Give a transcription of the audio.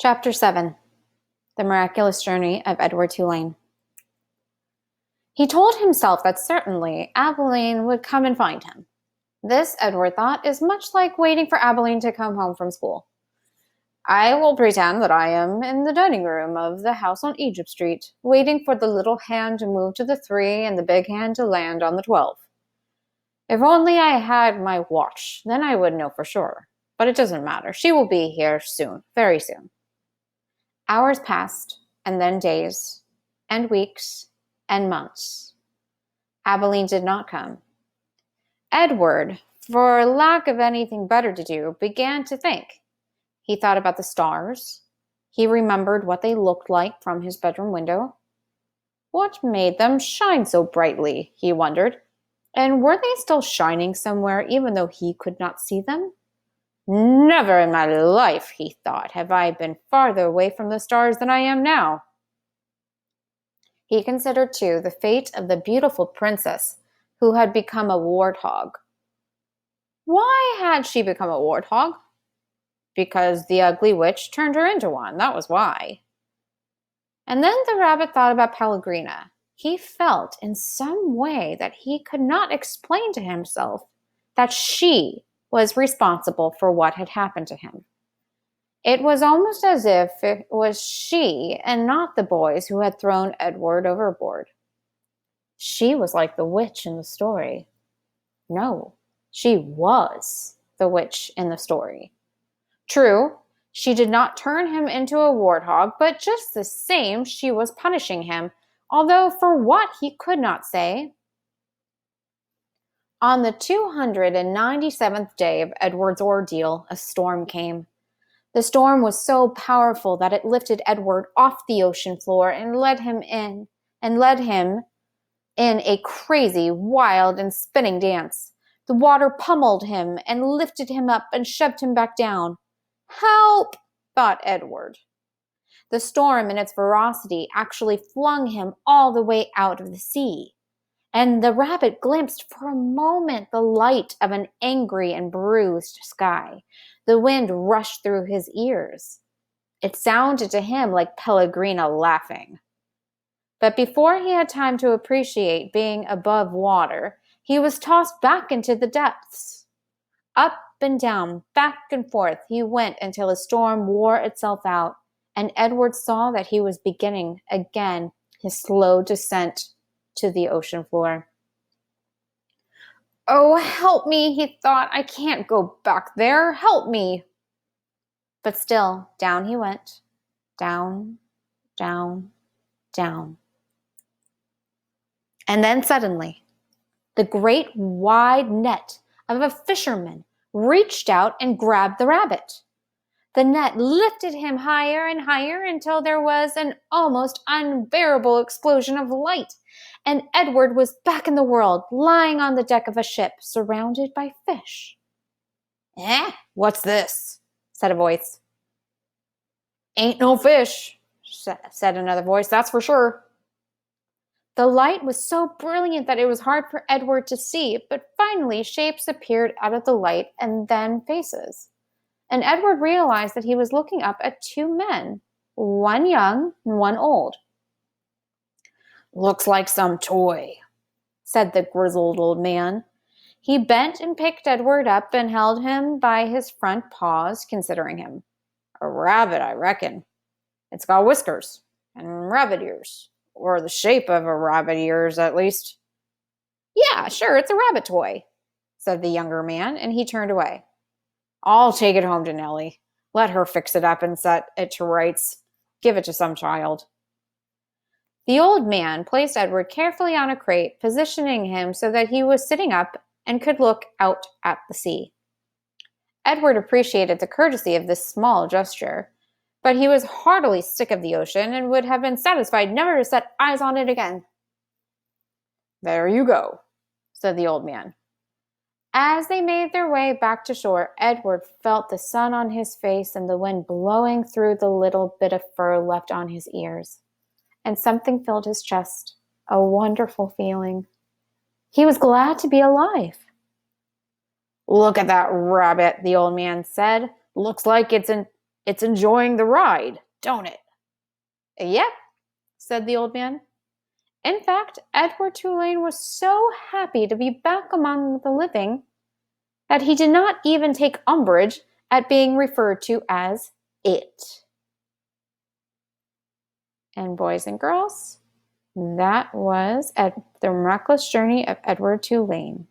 Chapter 7. The Miraculous Journey of Edward Tulane. He told himself that certainly Abilene would come and find him. This, Edward thought, is much like waiting for Abilene to come home from school. I will pretend that I am in the dining room of the house on Egypt Street, waiting for the little hand to move to the 3 and the big hand to land on the 12. If only I had my watch, then I would know for sure. But it doesn't matter. She will be here soon, very soon. Hours passed, and then days, and weeks, and months. Abilene did not come. Edward, for lack of anything better to do, began to think. He thought about the stars. He remembered what they looked like from his bedroom window. What made them shine so brightly, he wondered, and were they still shining somewhere even though he could not see them? Never in my life, he thought, have I been farther away from the stars than I am now. He considered, too, the fate of the beautiful princess who had become a warthog. Why had she become a warthog? Because the ugly witch turned her into one, that was why. And then the rabbit thought about Pellegrina. He felt in some way that he could not explain to himself that she was responsible for what had happened to him. It was almost as if it was she and not the boys who had thrown Edward overboard. She was like the witch in the story. No, she was the witch in the story. True, she did not turn him into a warthog, but just the same, she was punishing him, although for what he could not say. On the 297th day of Edward's ordeal, a storm came. The storm was so powerful that it lifted Edward off the ocean floor and led him in a crazy, wild, and spinning dance. The water pummeled him and lifted him up and shoved him back down. Help! Thought Edward. The storm in its ferocity actually flung him all the way out of the sea. And the rabbit glimpsed for a moment the light of an angry and bruised sky. The wind rushed through his ears. It sounded to him like Pellegrina laughing. But before he had time to appreciate being above water, he was tossed back into the depths. Up and down, back and forth he went until the storm wore itself out, and Edward saw that he was beginning again his slow descent to the ocean floor. Oh, help me, he thought. I can't go back there. Help me. But still, down he went. Down, down, down. And then suddenly, the great wide net of a fisherman reached out and grabbed the rabbit. The net lifted him higher and higher until there was an almost unbearable explosion of light, and Edward was back in the world, lying on the deck of a ship, surrounded by fish. What's this? Said a voice. Ain't no fish, said another voice, that's for sure. The light was so brilliant that it was hard for Edward to see, but finally shapes appeared out of the light and then faces. And Edward realized that he was looking up at 2 men, one young and one old. Looks like some toy, said the grizzled old man. He bent and picked Edward up and held him by his front paws, considering him. A rabbit, I reckon. It's got whiskers and rabbit ears, or the shape of a rabbit ears, at least. Yeah, sure, it's a rabbit toy, said the younger man, and he turned away. I'll take it home to Nellie. Let her fix it up and set it to rights. Give it to some child. The old man placed Edward carefully on a crate, positioning him so that he was sitting up and could look out at the sea. Edward appreciated the courtesy of this small gesture, but he was heartily sick of the ocean and would have been satisfied never to set eyes on it again. There you go, said the old man. As they made their way back to shore, Edward felt the sun on his face and the wind blowing through the little bit of fur left on his ears. And something filled his chest, a wonderful feeling. He was glad to be alive. Look at that rabbit, the old man said. Looks like it's It's enjoying the ride, don't it? Yep, said the old man. In fact, Edward Tulane was so happy to be back among the living that he did not even take umbrage at being referred to as it. And boys and girls, that was the miraculous journey of Edward Tulane.